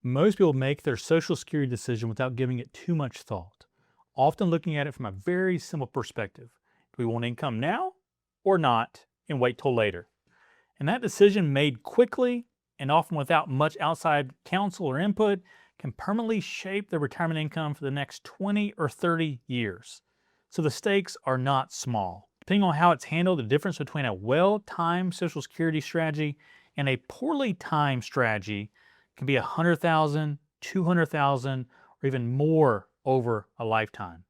Most people make their Social Security decision without giving it too much thought, often looking at it from a very simple perspective. Do we want income now or not, and wait till later? And that decision, made quickly and often without much outside counsel or input, can permanently shape their retirement income for the next 20 or 30 years. So the stakes are not small. Depending on how it's handled, the difference between a well-timed Social Security strategy and a poorly timed strategy can be 100,000, 200,000, or even more over a lifetime.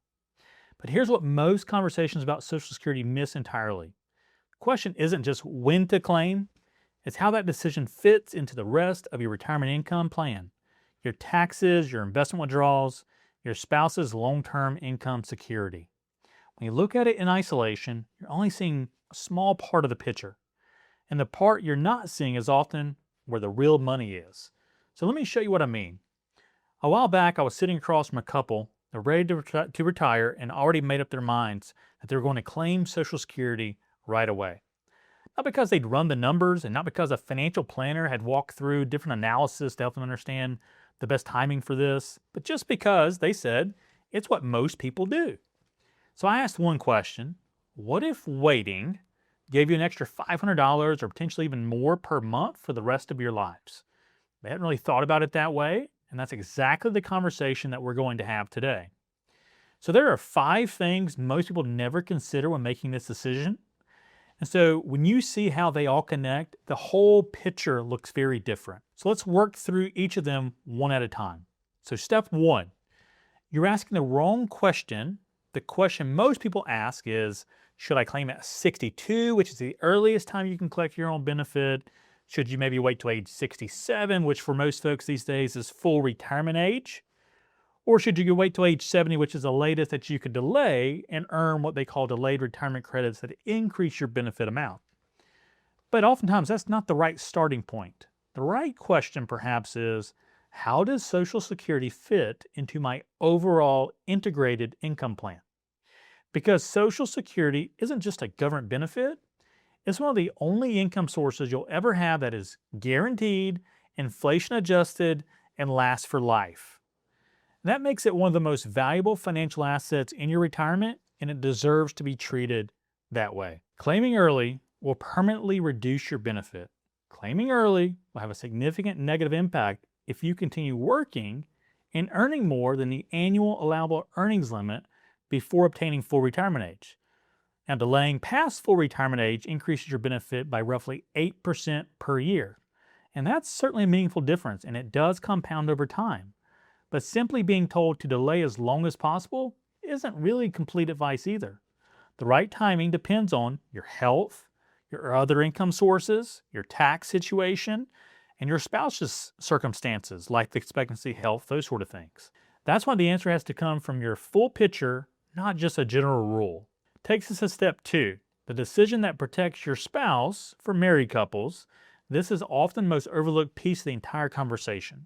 But here's what most conversations about Social Security miss entirely. The question isn't just when to claim, it's how that decision fits into the rest of your retirement income plan, your taxes, your investment withdrawals, your spouse's long-term income security. When you look at it in isolation, you're only seeing a small part of the picture. And the part you're not seeing is often where the real money is. So let me show you what I mean. A while back, I was sitting across from a couple. They're ready to retire and already made up their minds that they were going to claim Social Security right away. Not because they'd run the numbers and not because a financial planner had walked through different analysis to help them understand the best timing for this, but just because they said it's what most people do. So I asked one question: what if waiting gave you an extra $500 or potentially even more per month for the rest of your lives? They hadn't really thought about it that way, and that's exactly the conversation that we're going to have today. So there are 5 things most people never consider when making this decision. And so when you see how they all connect, the whole picture looks very different. So let's work through each of them one at a time. So step 1, you're asking the wrong question. The question most people ask is, should I claim at 62, which is the earliest time you can collect your own benefit? Should you maybe wait till age 67, which for most folks these days is full retirement age? Or should you wait till age 70, which is the latest that you could delay and earn what they call delayed retirement credits that increase your benefit amount? But oftentimes that's not the right starting point. The right question perhaps is, how does Social Security fit into my overall integrated income plan? Because Social Security isn't just a government benefit, it's one of the only income sources you'll ever have that is guaranteed, inflation adjusted, and lasts for life. That makes it one of the most valuable financial assets in your retirement, and it deserves to be treated that way. Claiming early will permanently reduce your benefit. Claiming early will have a significant negative impact if you continue working and earning more than the annual allowable earnings limit before obtaining full retirement age. Now, delaying past full retirement age increases your benefit by roughly 8% per year. And that's certainly a meaningful difference, and it does compound over time. But simply being told to delay as long as possible isn't really complete advice either. The right timing depends on your health, your other income sources, your tax situation, and your spouse's circumstances, life expectancy, health, those sort of things. That's why the answer has to come from your full picture, not just a general rule. Takes us to step 2, the decision that protects your spouse. For married couples, this is often the most overlooked piece of the entire conversation.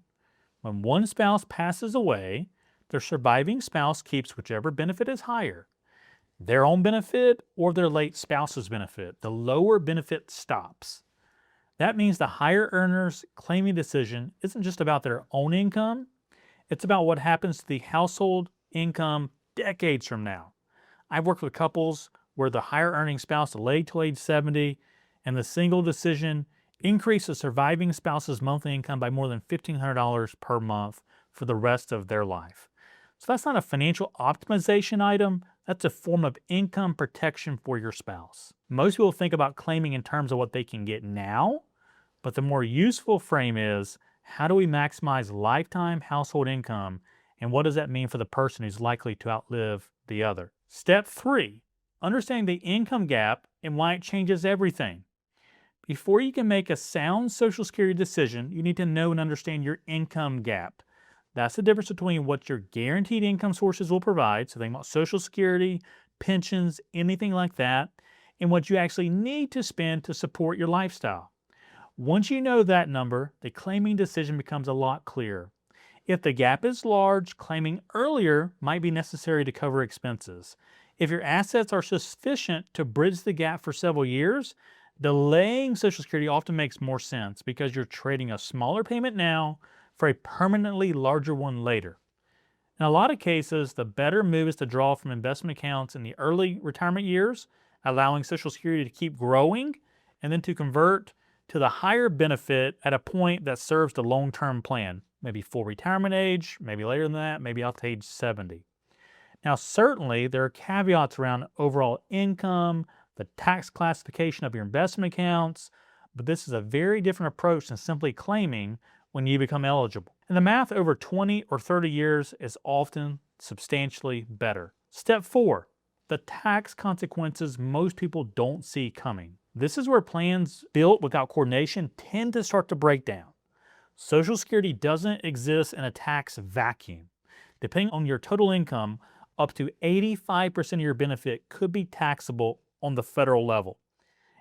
When one spouse passes away, their surviving spouse keeps whichever benefit is higher, their own benefit or their late spouse's benefit. The lower benefit stops. That means the higher earner's claiming decision isn't just about their own income, it's about what happens to the household income decades from now. I've worked with couples where the higher earning spouse delayed till age 70, and the single decision increased the surviving spouse's monthly income by more than $1,500 per month for the rest of their life. So that's not a financial optimization item, that's a form of income protection for your spouse. Most people think about claiming in terms of what they can get now, but the more useful frame is, how do we maximize lifetime household income, and what does that mean for the person who's likely to outlive the other? Step 3, understanding the income gap and why it changes everything. Before you can make a sound Social Security decision, you need to know and understand your income gap. That's the difference between what your guaranteed income sources will provide, so think about Social Security, pensions, anything like that, and what you actually need to spend to support your lifestyle. Once you know that number, the claiming decision becomes a lot clearer. If the gap is large, claiming earlier might be necessary to cover expenses. If your assets are sufficient to bridge the gap for several years, delaying Social Security often makes more sense because you're trading a smaller payment now for a permanently larger one later. In a lot of cases, the better move is to draw from investment accounts in the early retirement years, allowing Social Security to keep growing, and then to convert to the higher benefit at a point that serves the long-term plan, maybe full retirement age, maybe later than that, maybe out to age 70. Now, certainly, there are caveats around overall income, the tax classification of your investment accounts, but this is a very different approach than simply claiming when you become eligible. And the math over 20 or 30 years is often substantially better. Step 4, the tax consequences most people don't see coming. This is where plans built without coordination tend to start to break down. Social Security doesn't exist in a tax vacuum. Depending on your total income, up to 85% of your benefit could be taxable on the federal level.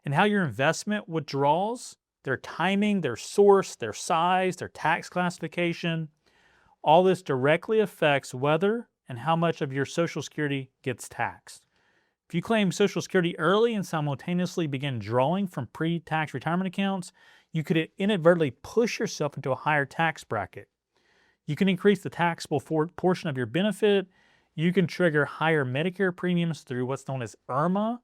And how your investment withdrawals, their timing, their source, their size, their tax classification, all this directly affects whether and how much of your Social Security gets taxed. If you claim Social Security early and simultaneously begin drawing from pre-tax retirement accounts, you could inadvertently push yourself into a higher tax bracket. You can increase the taxable portion of your benefit. You can trigger higher Medicare premiums through what's known as IRMAA.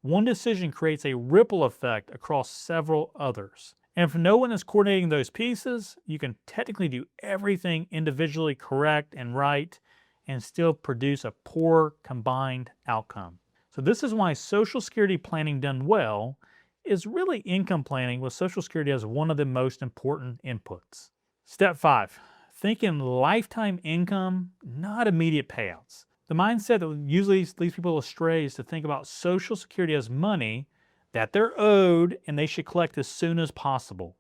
One decision creates a ripple effect across several others. And if no one is coordinating those pieces, you can technically do everything individually correct and right and still produce a poor combined outcome. So this is why Social Security planning done well is really income planning with Social Security as one of the most important inputs. Step 5, think in lifetime income, not immediate payouts. The mindset that usually leads people astray is to think about Social Security as money that they're owed and they should collect as soon as possible.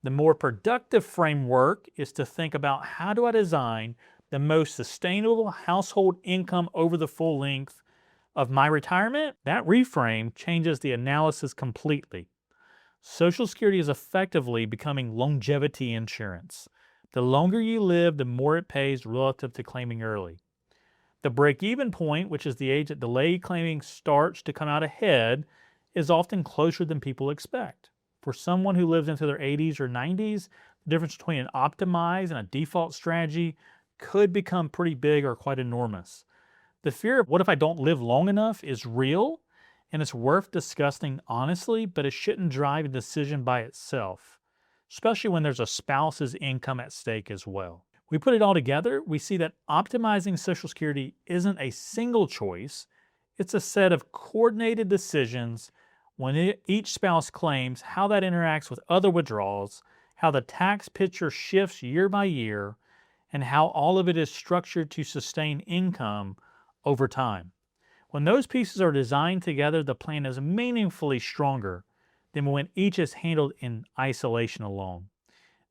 The more productive framework is to think about how do I design the most sustainable household income over the full length of my retirement. That reframe changes the analysis completely. Social Security is effectively becoming longevity insurance. The longer you live, the more it pays relative to claiming early. The break-even point, which is the age that delayed claiming starts to come out ahead, is often closer than people expect. For someone who lives into their 80s or 90s, the difference between an optimized and a default strategy could become pretty big or quite enormous. The fear of what if I don't live long enough is real, and it's worth discussing honestly, but it shouldn't drive a decision by itself, especially when there's a spouse's income at stake as well. We put it all together, we see that optimizing Social Security isn't a single choice, it's a set of coordinated decisions when each spouse claims, how that interacts with other withdrawals, how the tax picture shifts year by year, and how all of it is structured to sustain income over time. When those pieces are designed together, the plan is meaningfully stronger than when each is handled in isolation alone.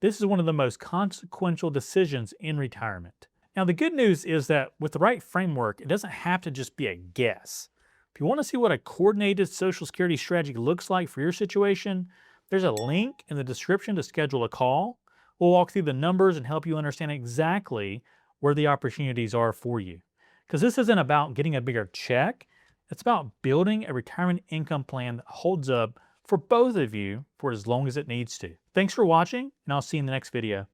This is one of the most consequential decisions in retirement. Now, the good news is that with the right framework, it doesn't have to just be a guess. If you want to see what a coordinated Social Security strategy looks like for your situation, there's a link in the description to schedule a call. We'll walk through the numbers and help you understand exactly where the opportunities are for you. Because this isn't about getting a bigger check, it's about building a retirement income plan that holds up for both of you for as long as it needs to. Thanks for watching, and I'll see you in the next video.